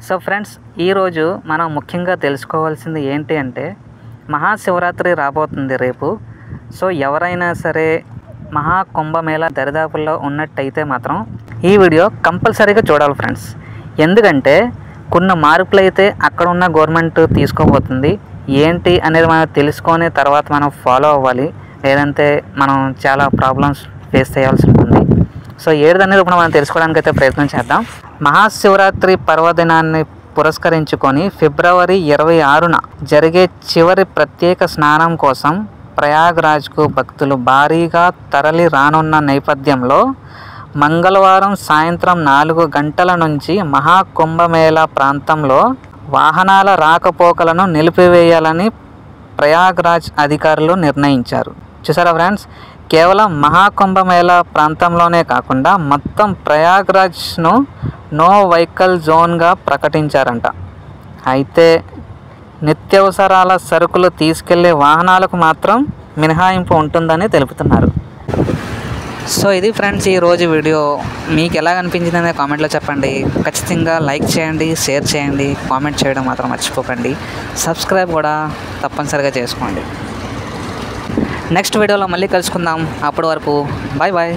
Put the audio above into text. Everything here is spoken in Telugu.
సో ఫ్రెండ్స్, ఈరోజు మనం ముఖ్యంగా తెలుసుకోవాల్సింది ఏంటి అంటే మహాశివరాత్రి రాబోతుంది రేపు. సో ఎవరైనా సరే మహాకుంభమేళా దరిదాపుల్లో ఉన్నట్టయితే మాత్రం ఈ వీడియో కంపల్సరీగా చూడాలి ఫ్రెండ్స్. ఎందుకంటే కొన్ని మార్పులు అయితే అక్కడ ఉన్న గవర్నమెంట్ తీసుకోబోతుంది. ఏంటి అనేది మనం తెలుసుకొని తర్వాత మనం ఫాలో అవ్వాలి, లేదంటే మనం చాలా ప్రాబ్లమ్స్ ఫేస్ చేయాల్సి ఉంటుంది. సో ఏదనేది ఇప్పుడు మనం తెలుసుకోవడానికి అయితే ప్రయత్నం చేద్దాం. మహాశివరాత్రి పర్వదినాన్ని పురస్కరించుకొని ఫిబ్రవరి 26న జరిగే చివరి ప్రత్యేక స్నానం కోసం ప్రయాగ్రాజ్కు భక్తులు భారీగా తరలి రానున్న నేపథ్యంలో మంగళవారం సాయంత్రం 4 గంటల నుంచి మహాకుంభమేళా ప్రాంతంలో వాహనాల రాకపోకలను నిలిపివేయాలని ప్రయాగ్రాజ్ అధికారులు నిర్ణయించారు. చూసారా ఫ్రెండ్స్, కేవలం మహాకుంభమేళా ప్రాంతంలోనే కాకుండా మొత్తం ప్రయాగ్రాజ్ను నో వెహికల్ జోన్గా ప్రకటించారంట. అయితే నిత్యావసరాల సరుకులు తీసుకెళ్లే వాహనాలకు మాత్రం మినహాయింపు ఉంటుందని తెలుపుతున్నారు. సో ఇది ఫ్రెండ్స్ ఈరోజు వీడియో. మీకు ఎలా అనిపించింది అనేది కామెంట్లో చెప్పండి. ఖచ్చితంగా లైక్ చేయండి, షేర్ చేయండి, కామెంట్ చేయడం మాత్రం మర్చిపోకండి. సబ్స్క్రైబ్ కూడా తప్పనిసరిగా చేసుకోండి. నెక్స్ట్ వీడియోలో మళ్ళీ కలుసుకుందాం. అప్పటి వరకు బాయ్ బాయ్.